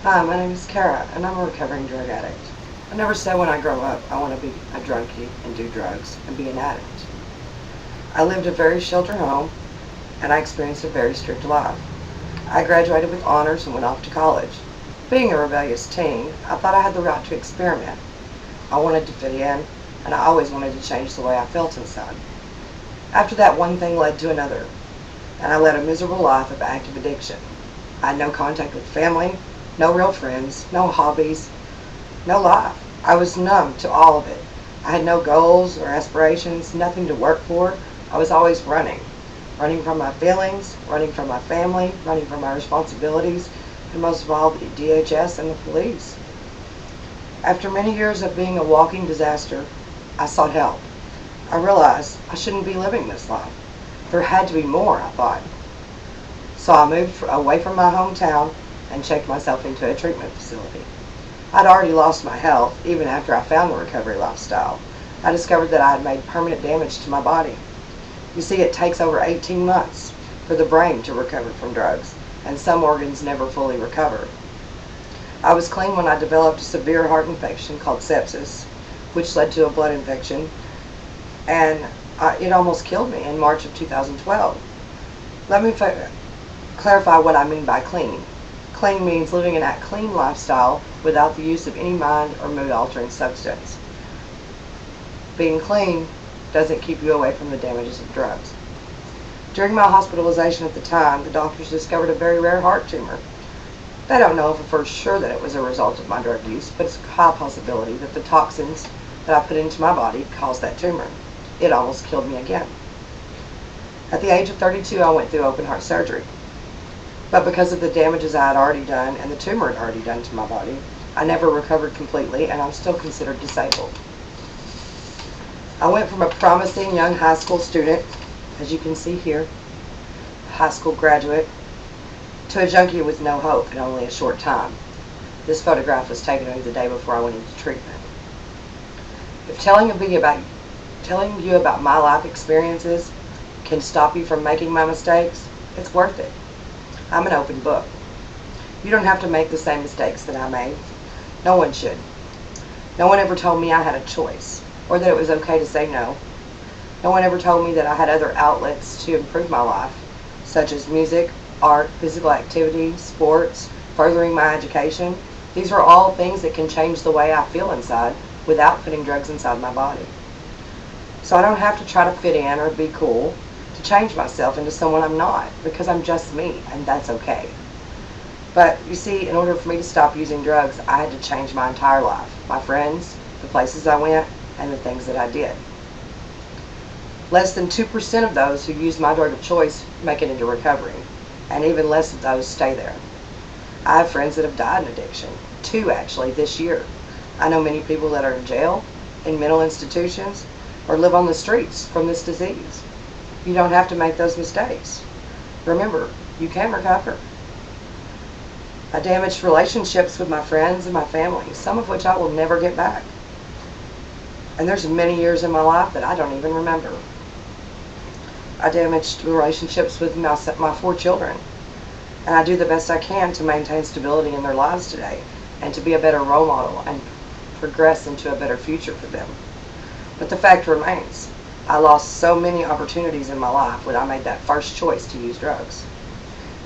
Hi, my name is Kara, and I'm a recovering drug addict. I never said when I grow up I want to be a drunkie and do drugs and be an addict. I lived a very sheltered home, and I experienced a very strict life. I graduated with honors and went off to college. Being a rebellious teen, I thought I had the right to experiment. I wanted to fit in, and I always wanted to change the way I felt inside. After that, one thing led to another, and I led a miserable life of active addiction. I had no contact with family, no real friends, no hobbies, no life. I was numb to all of it. I had no goals or aspirations, nothing to work for. I was always running. Running from my feelings, running from my family, running from my responsibilities, and most of all, the DHS and the police. After many years of being a walking disaster, I sought help. I realized I shouldn't be living this life. There had to be more, I thought. So I moved away from my hometown and checked myself into a treatment facility. I'd already lost my health even after I found the recovery lifestyle. I discovered that I had made permanent damage to my body. You see, it takes over 18 months for the brain to recover from drugs, and some organs never fully recover. I was clean when I developed a severe heart infection called sepsis, which led to a blood infection, and it almost killed me in March of 2012. Let me clarify what I mean by clean. Clean means living in that clean lifestyle without the use of any mind or mood altering substance. Being clean doesn't keep you away from the damages of drugs. During my hospitalization at the time, the doctors discovered a very rare heart tumor. They don't know for sure that it was a result of my drug use, but it's a high possibility that the toxins that I put into my body caused that tumor. It almost killed me again. At the age of 32, I went through open heart surgery. But because of the damages I had already done and the tumor had already done to my body, I never recovered completely, and I'm still considered disabled. I went from a promising young high school student, as you can see here, high school graduate, to a junkie with no hope in only a short time. This photograph was taken only the day before I went into treatment. If telling you about my life experiences can stop you from making my mistakes, it's worth it. I'm an open book. You don't have to make the same mistakes that I made. No one should. No one ever told me I had a choice, or that it was okay to say no. No one ever told me that I had other outlets to improve my life, such as music, art, physical activity, sports, furthering my education. These are all things that can change the way I feel inside without putting drugs inside my body. So I don't have to try to fit in or be cool to change myself into someone I'm not, because I'm just me, and that's okay. But you see, in order for me to stop using drugs, I had to change my entire life. My friends, the places I went, and the things that I did. Less than 2% of those who use my drug of choice make it into recovery, and even less of those stay there. I have friends that have died in addiction, 2 actually this year. I know many people that are in jail, in mental institutions, or live on the streets from this disease. You don't have to make those mistakes. Remember, you can recover. I damaged relationships with my friends and my family, some of which I will never get back. And there's many years in my life that I don't even remember. I damaged relationships with my 4 children, and I do the best I can to maintain stability in their lives today and to be a better role model and progress into a better future for them. But the fact remains, I lost so many opportunities in my life when I made that first choice to use drugs.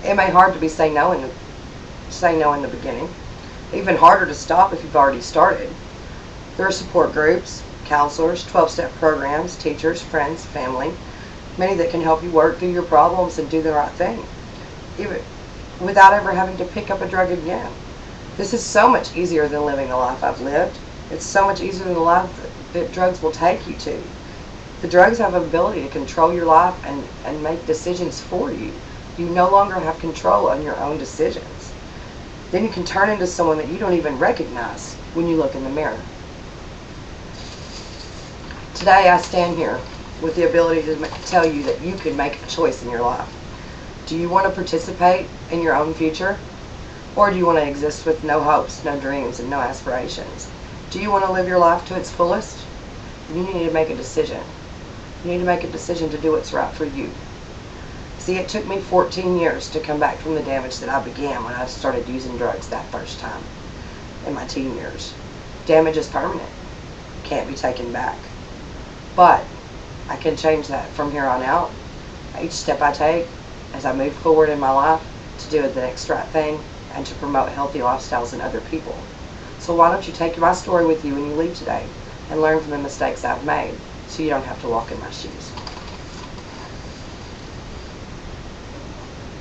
It may be hard to say no in the beginning, even harder to stop if you've already started. There are support groups, counselors, 12-step programs, teachers, friends, family, many that can help you work through your problems and do the right thing, even without ever having to pick up a drug again. This is so much easier than living the life I've lived. It's so much easier than the life that drugs will take you to. The drugs have an ability to control your life and make decisions for you. You no longer have control on your own decisions. Then you can turn into someone that you don't even recognize when you look in the mirror. Today I stand here with the ability to tell you that you can make a choice in your life. Do you want to participate in your own future? Or do you want to exist with no hopes, no dreams, and no aspirations? Do you want to live your life to its fullest? You need to make a decision. You need to make a decision to do what's right for you. See, it took me 14 years to come back from the damage that I began when I started using drugs that first time in my teen years. Damage is permanent, can't be taken back. But I can change that from here on out. Each step I take as I move forward in my life to do the next right thing and to promote healthy lifestyles in other people. So why don't you take my story with you when you leave today and learn from the mistakes I've made so you don't have to walk in my shoes.